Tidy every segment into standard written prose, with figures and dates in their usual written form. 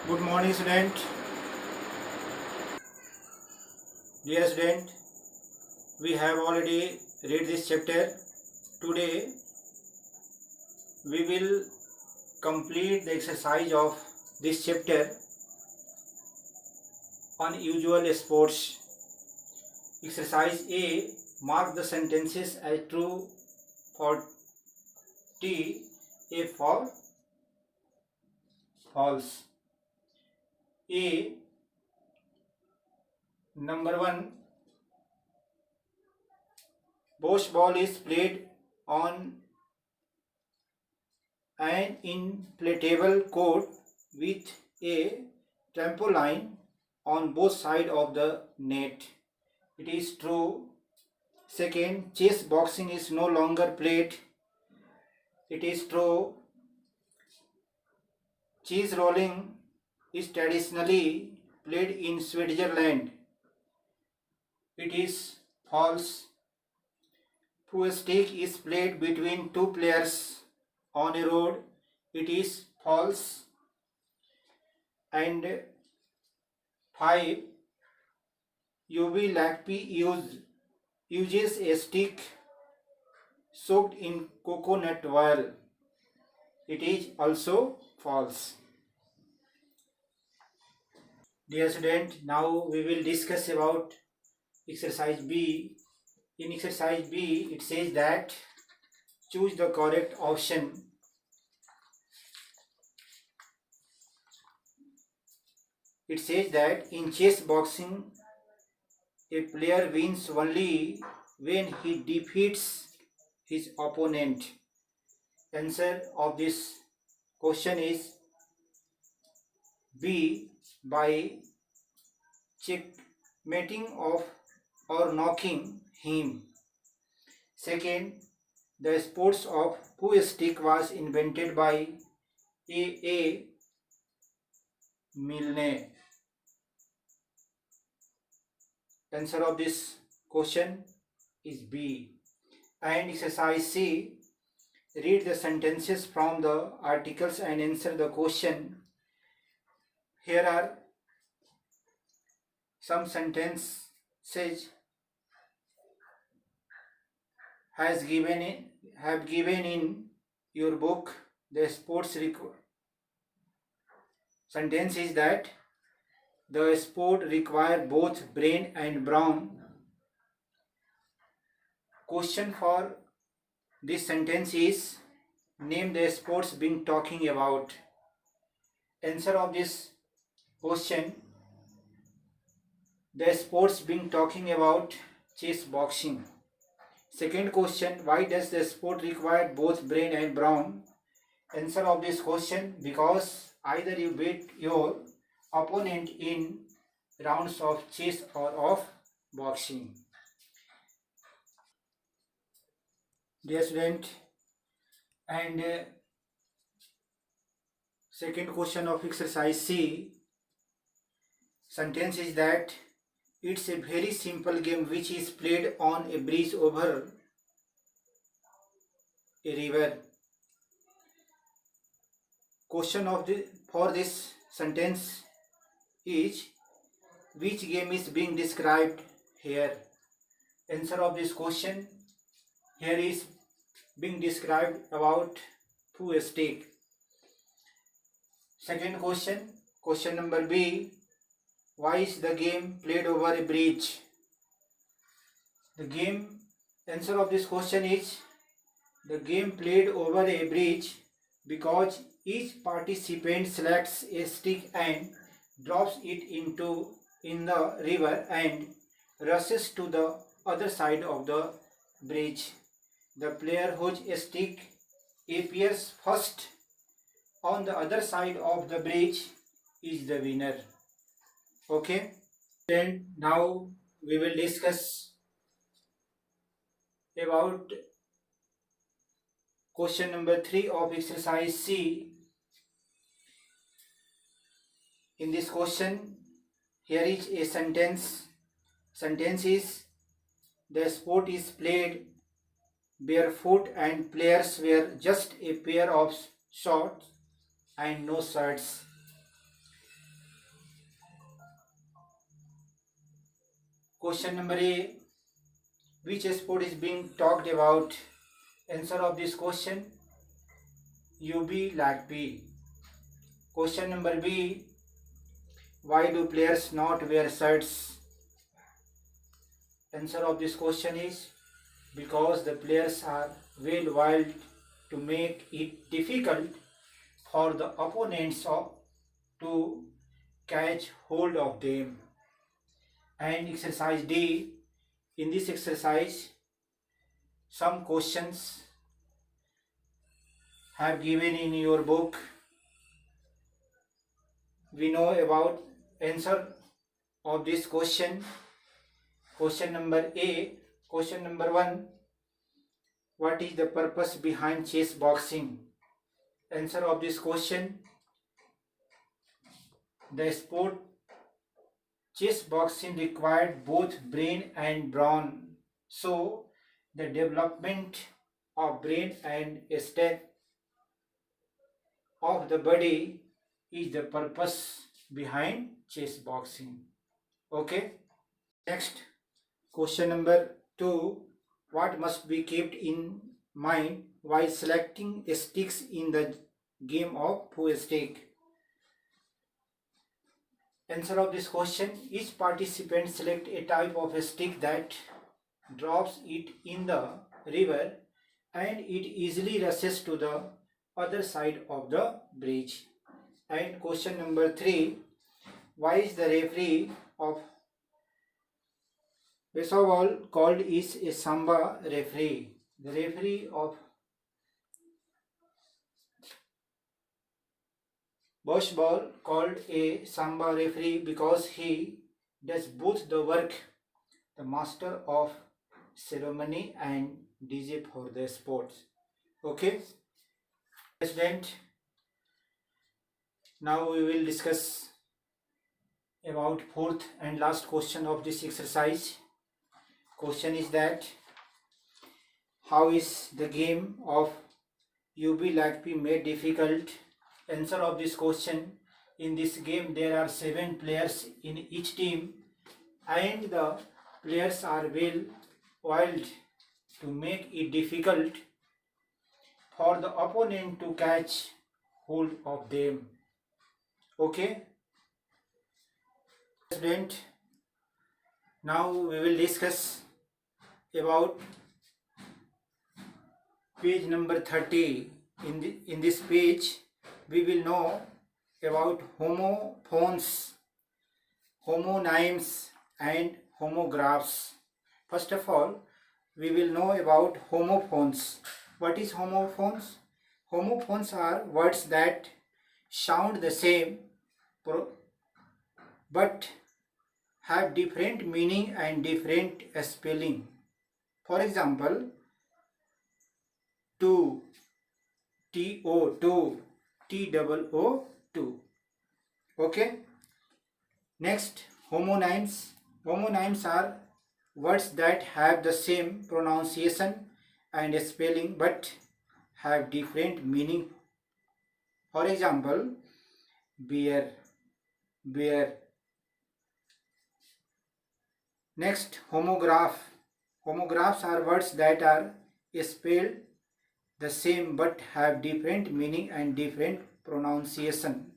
Good morning, student. Dear student, we have already read this chapter. Today, we will complete the exercise of this chapter on usual sports. Exercise A. Mark the sentences as true for T, A for false. A. Number 1. Bosh ball is played on an inflatable court with a trampoline on both sides of the net. It is true. Second, chess boxing is no longer played. It is true. Cheese rolling is traditionally played in Switzerland. It is false. Stick is played between two players on a road. It is false. And 5. UV Lakpi uses a stick soaked in coconut oil. It is also false. Dear student, now we will discuss about exercise B. In exercise B, it says that choose the correct option. It says that in chess boxing, a player wins only when he defeats his opponent. Answer of this question is B, by checkmating of or knocking him. Second, the sports of Pooh stick was invented by A. Milne. Answer of this question is B. And exercise C, read the sentences from the articles and answer the question. Here are some sentences have given in your book. The sports sentence is that the sport require both brain and brawn. Question for this sentence is name the sports being talking about. Answer of this question, the sports being talking about chess boxing. Second question, why does the sport require both brain and brawn? Answer of this question, because either you beat your opponent in rounds of chess or of boxing. Dear student, and second question of exercise C, sentence is that it's a very simple game which is played on a bridge over a river. Question for this sentence is which game is being described here? Answer of this question here is being described about Pooh stick. Second question number B, why is the game played over a bridge? Answer of this question is the game played over a bridge because each participant selects a stick and drops it in the river and rushes to the other side of the bridge. The player whose stick appears first on the other side of the bridge is the winner. Okay, then now we will discuss about question number 3 of exercise C. In this question, here is a sentence. Sentence is the sport is played barefoot and players wear just a pair of shorts and no shirts. Question number A. Which sport is being talked about? Answer of this question, UB Rugby. Question number B. Why do players not wear shirts? Answer of this question is because the players are well wild to make it difficult for the opponents to catch hold of them. And exercise D. In this exercise, some questions have given in your book. We know about answer of this question. Question number A. Question number 1. What is the purpose behind chess boxing? Answer of this question, the sport chess boxing required both brain and brawn. So the development of brain and strength of the body is the purpose behind chess boxing. Okay. Next, question number 2. What must be kept in mind while selecting sticks in the game of Pooh stick? Answer of this question, each participant select a type of a stick that drops it in the river and it easily rushes to the other side of the bridge. And question number 3. Why is the referee of baseball called is a Samba referee? The referee of baseball called a Samba referee because he does both the work, the master of ceremony and DJ for the sports. Okay, student. Now we will discuss about fourth and last question of this exercise. Question is that how is the game of UB Rugby made difficult? Answer of this question, in this game there are 7 players in each team and the players are well wild to make it difficult for the opponent to catch hold of them. Okay, student. Now we will discuss about page number 30. In this page we will know about homophones, homonyms and homographs. First of all, we will know about homophones. What is homophones? Homophones are words that sound the same but have different meaning and different spelling. For example, to, T-O, to, T-O-O, to. Okay. Next, homonyms. Homonyms are words that have the same pronunciation and spelling but have different meaning. For example, bear, bear. Next, homograph. Homographs are words that are spelled the same but have different meaning and different pronunciation.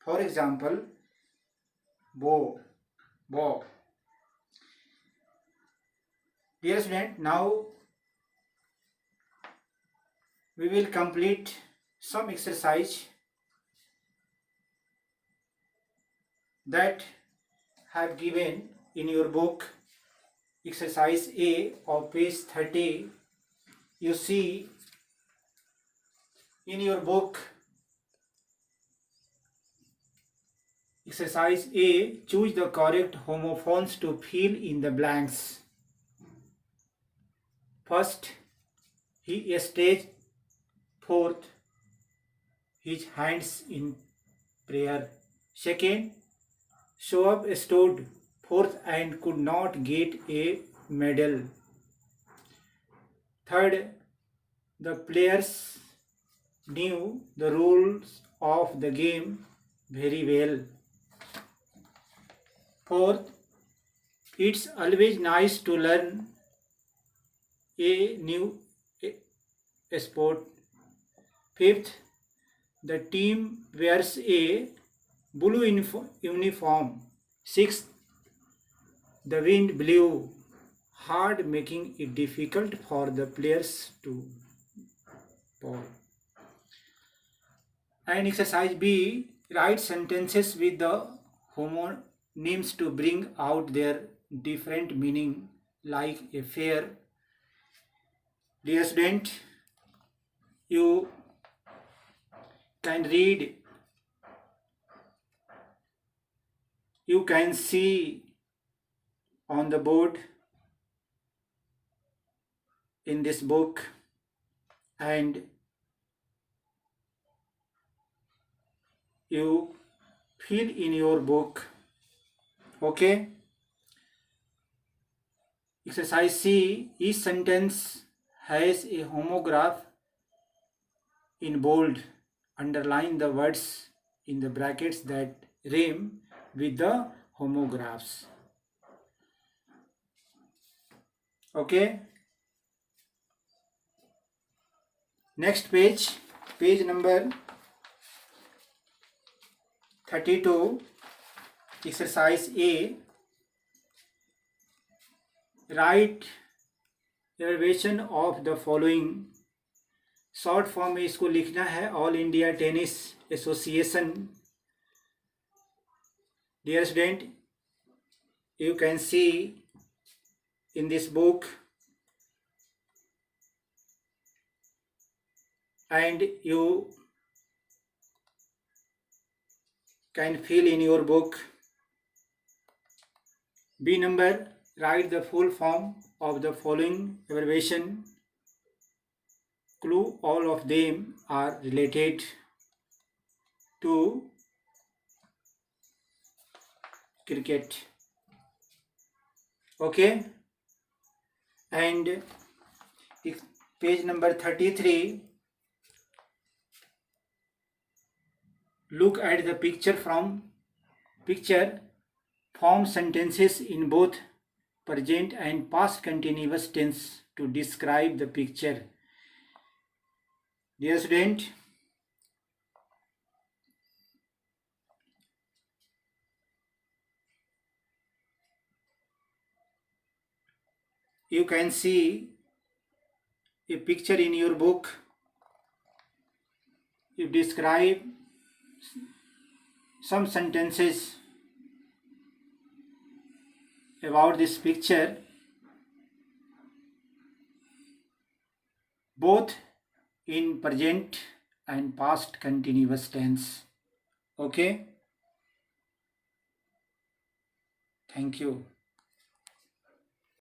For example, bow, bow. Dear student, now we will complete some exercise that have given in your book. Exercise A of page 30. You see in your book, exercise A, choose the correct homophones to fill in the blanks. First, he stretched forth his hands in prayer. Second, Shoaib stood forth and could not get a medal. Third, the players knew the rules of the game very well. Fourth, It's always nice to learn a new sport. Fifth, the team wears a blue uniform. Sixth, the wind blew hard, making it difficult for the players to bowl. And exercise B, write sentences with the homonyms to bring out their different meaning, like a fair. Dear student, you can read, you can see on the board in this book, and you fill in your book. Okay. Exercise C, each sentence has a homograph in bold. Underline the words in the brackets that rhyme with the homographs. Okay. Next page, page number 32, exercise A. Write abbreviation of the following. Short form में इसको लिखना है, all India tennis association. Dear student, you can see in this book, and you can fill in your book. B number, write the full form of the following abbreviation. Clue, all of them are related to cricket. Okay. And page number 33, look at the picture. From picture, form sentences in both present and past continuous tense to describe the picture. Dear student, you can see a picture in your book. You describe some sentences about this picture, both in present and past continuous tense. Okay. Thank you.